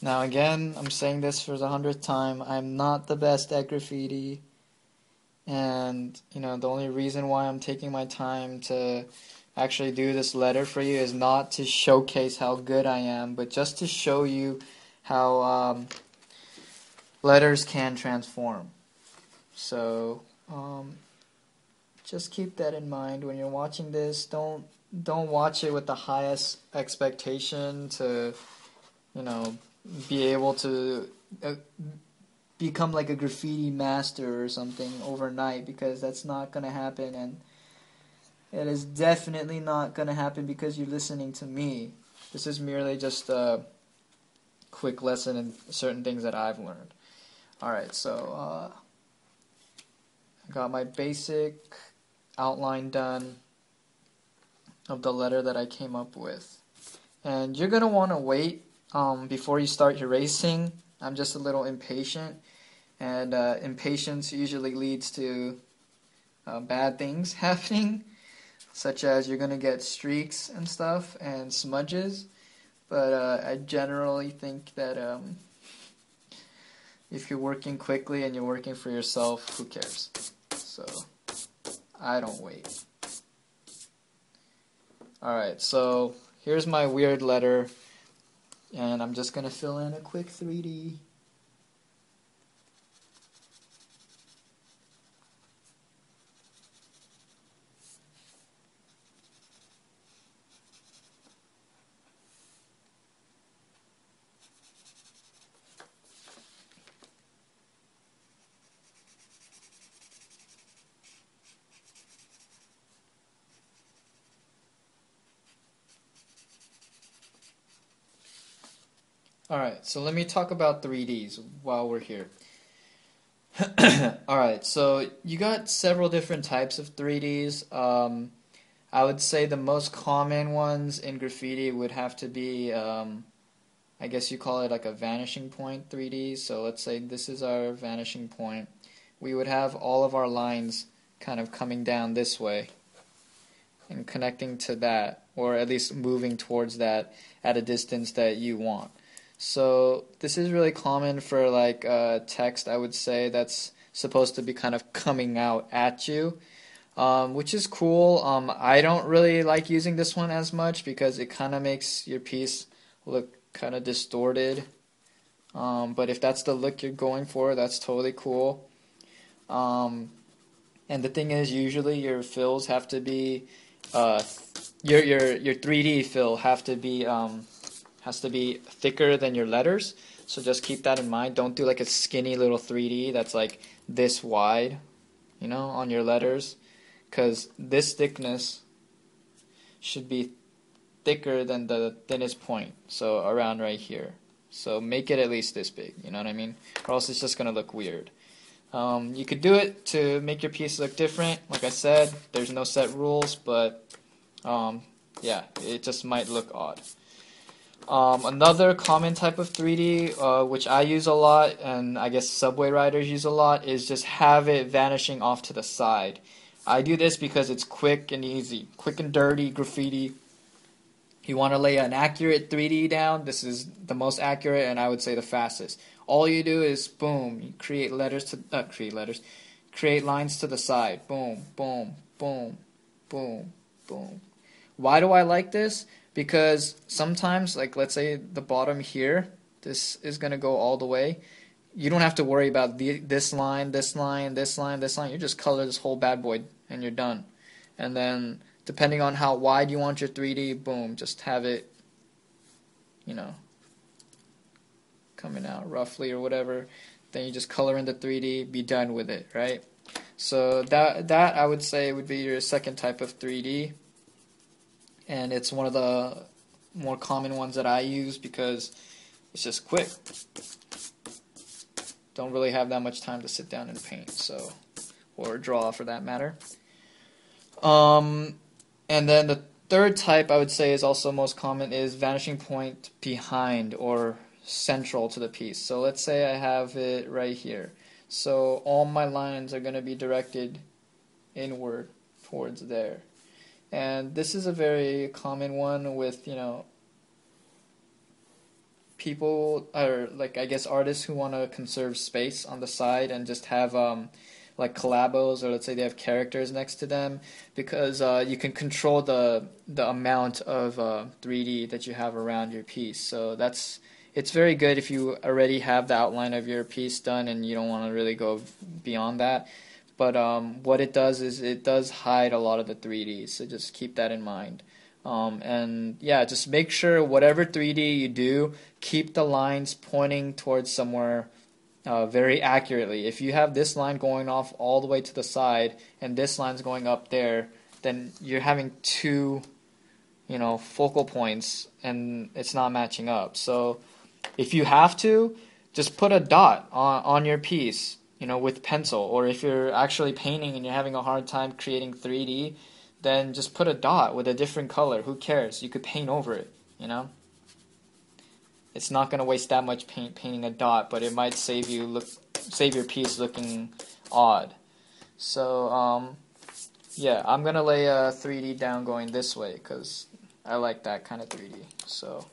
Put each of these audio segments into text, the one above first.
Now again, I'm saying this for the 100th time, I'm not the best at graffiti, and the only reason why I'm taking my time to actually do this letter for you is not to showcase how good I am, but just to show you how letters can transform. So just keep that in mind when you're watching this. Don't watch it with the highest expectation to be able to become like a graffiti master or something overnight, because that's not going to happen, and it is definitely not going to happen because you're listening to me. This is merely just a quick lesson in certain things that I've learned. Alright, so I got my basic outline done of the letter that I came up with. And you're going to want to wait before you start erasing. I'm just a little impatient, and impatience usually leads to bad things happening, such as you're going to get streaks and stuff and smudges. But I generally think that if you're working quickly and you're working for yourself, who cares? So I don't wait. Alright, so here's my weird letter, and I'm just going to fill in a quick 3D. Alright, so let me talk about 3Ds while we're here. Alright, so you got several different types of 3Ds. I would say the most common ones in graffiti would have to be, I guess you call it like a vanishing point 3D. So let's say this is our vanishing point. We would have all of our lines kind of coming down this way and connecting to that, or at least moving towards that at a distance that you want. So this is really common for like text, I would say, that's supposed to be kind of coming out at you, which is cool. I don't really like using this one as much because it kind of makes your piece look kind of distorted. But if that's the look you're going for, that's totally cool. And the thing is, usually your fills have to be, your 3D fill has to be thicker than your letters, so just keep that in mind. Don't do like a skinny little 3D that's like this wide, on your letters, because this thickness should be thicker than the thinnest point, so around right here. So make it at least this big, you know what I mean? Or else it's just going to look weird. You could do it to make your piece look different. Like I said, there's no set rules, but yeah, it just might look odd. Another common type of 3D, which I use a lot, and I guess subway riders use a lot, is just have it vanishing off to the side. I do this because it's quick and easy. Quick and dirty graffiti. You want to lay an accurate 3D down, this is the most accurate and I would say the fastest. All you do is, boom, you create lines to the side. Boom, boom, boom, boom, boom. Why do I like this? Because sometimes, like let's say the bottom here, this is going to go all the way. You don't have to worry about this line, this line, this line, this line. You just color this whole bad boy and you're done. And then depending on how wide you want your 3D, boom, just have it, coming out roughly or whatever. Then you just color in the 3D, be done with it, right? So that I would say would be your second type of 3D. And it's one of the more common ones that I use because it's just quick. Don't really have that much time to sit down and paint, so, or draw for that matter. And then the third type I would say is also most common is vanishing point behind or central to the piece. So let's say I have it right here. So all my lines are going to be directed inward towards there. And this is a very common one with, people, or like I guess artists who want to conserve space on the side and just have like collabos, or let's say they have characters next to them, because you can control the amount of 3D that you have around your piece. So it's very good if you already have the outline of your piece done and you don't want to really go beyond that. But what it does is it does hide a lot of the 3D, so just keep that in mind. And yeah, just make sure whatever 3D you do, keep the lines pointing towards somewhere very accurately. If you have this line going off all the way to the side and this line's going up there, then you're having two, focal points and it's not matching up. So if you have to, just put a dot on your piece, with pencil. Or if you're actually painting and you're having a hard time creating 3D, then just put a dot with a different color. Who cares? You could paint over it, It's not going to waste that much paint painting a dot, but it might save your piece looking odd. So, yeah, I'm going to lay a 3D down going this way because I like that kind of 3D. So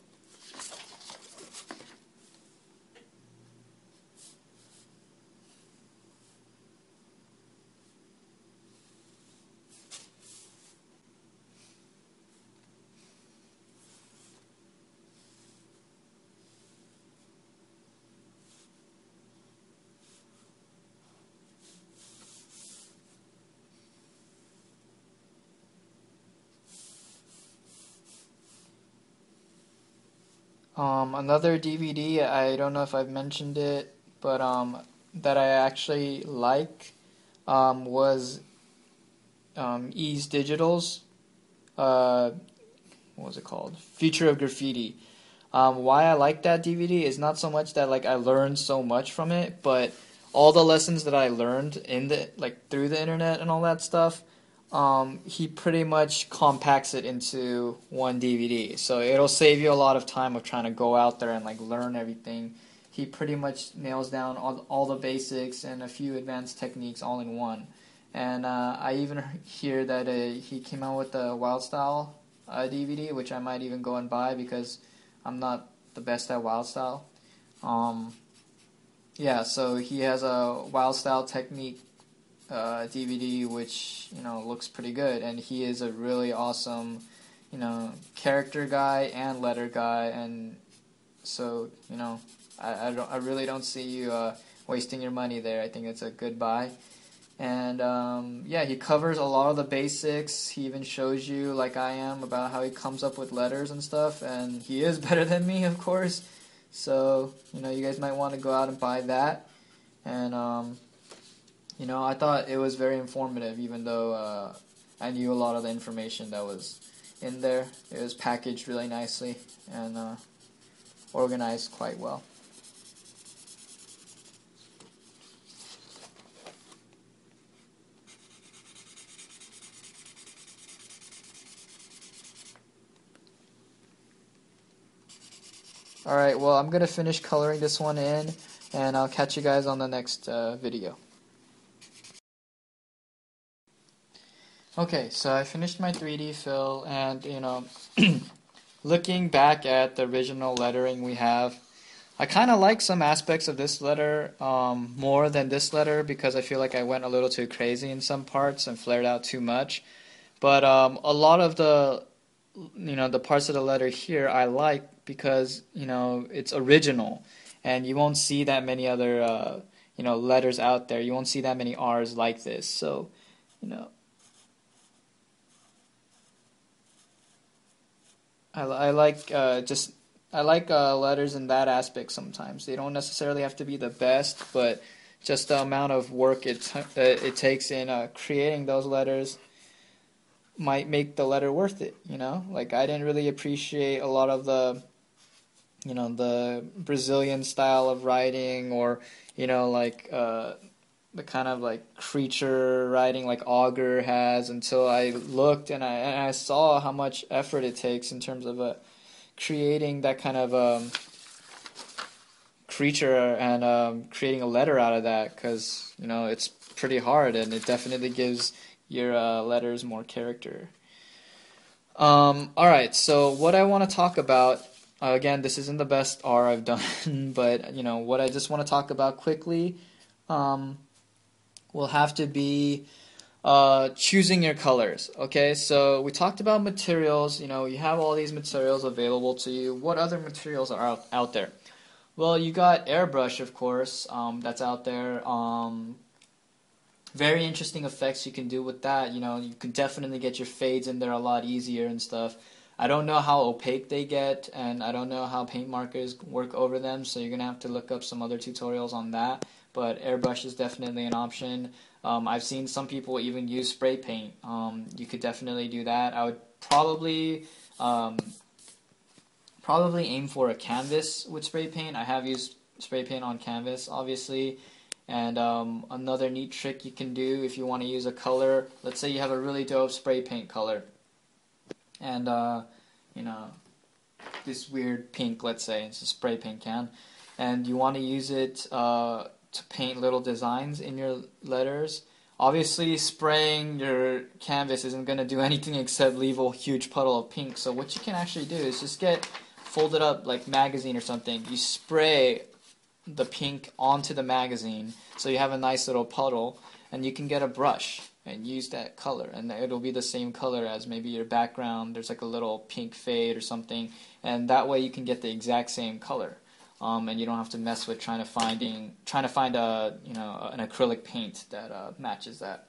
another DVD, I don't know if I've mentioned it, but that I actually like was Ease Digital's, what was it called? Future of Graffiti. Why I like that DVD is not so much that I learned so much from it, but all the lessons that I learned through the internet and all that stuff. He pretty much compacts it into one DVD, so it'll save you a lot of time of trying to go out there and learn everything. He pretty much nails down all the basics and a few advanced techniques all in one. And I even hear that he came out with the Wild Style DVD, which I might even go and buy because I'm not the best at Wild Style. Yeah, so he has a Wild Style technique DVD, which looks pretty good, and he is a really awesome character guy and letter guy, and so I really don't see you wasting your money there. I think it's a good buy. And yeah, he covers a lot of the basics. He even shows you, like I am, about how he comes up with letters and stuff, and he is better than me, of course. So you guys might want to go out and buy that. And I thought it was very informative, even though I knew a lot of the information that was in there. It was packaged really nicely and organized quite well. Alright, well, I'm going to finish coloring this one in, and I'll catch you guys on the next video. Okay, so I finished my 3D fill, and looking back at the original lettering we have, I kind of like some aspects of this letter more than this letter because I feel like I went a little too crazy in some parts and flared out too much. But a lot of the parts of the letter here I like because it's original, and you won't see that many other letters out there. You won't see that many R's like this. So I like letters in that aspect sometimes. They don't necessarily have to be the best, but just the amount of work it takes in creating those letters might make the letter worth it. I didn't really appreciate a lot of the Brazilian style of writing, or the kind of creature writing like Augur has, until I looked and I saw how much effort it takes in terms of creating that kind of creature and creating a letter out of that, because it's pretty hard and it definitely gives your letters more character. Alright, so what I want to talk about Again, this isn't the best R I've done, but you know what I just want to talk about quickly will have to be choosing your colors. Okay, so we talked about materials. You know, you have all these materials available to you. What other materials are out there? Well, you got airbrush, of course, that's out there. Very interesting effects you can do with that. You know, you can definitely get your fades in there a lot easier and stuff. I don't know how opaque they get, and I don't know how paint markers work over them, so you're going to have to look up some other tutorials on that. But airbrush is definitely an option. I've seen some people even use spray paint. You could definitely do that. I would um, probably aim for a canvas with spray paint. I have used spray paint on canvas, obviously. And another neat trick you can do if you want to use a color, let's say you have a really dope spray paint color, and you know, this weird pink, let's say it's a spray paint can, and you want to use it to paint little designs in your letters. Obviously, spraying your canvas isn't going to do anything except leave a huge puddle of pink. So what you can actually do is just get folded up like magazine or something. You spray the pink onto the magazine so you have a nice little puddle, and you can get a brush and use that color, and it'll be the same color as maybe your background. There's like a little pink fade or something, and that way you can get the exact same color, and you don't have to mess with trying to find a an acrylic paint that matches that.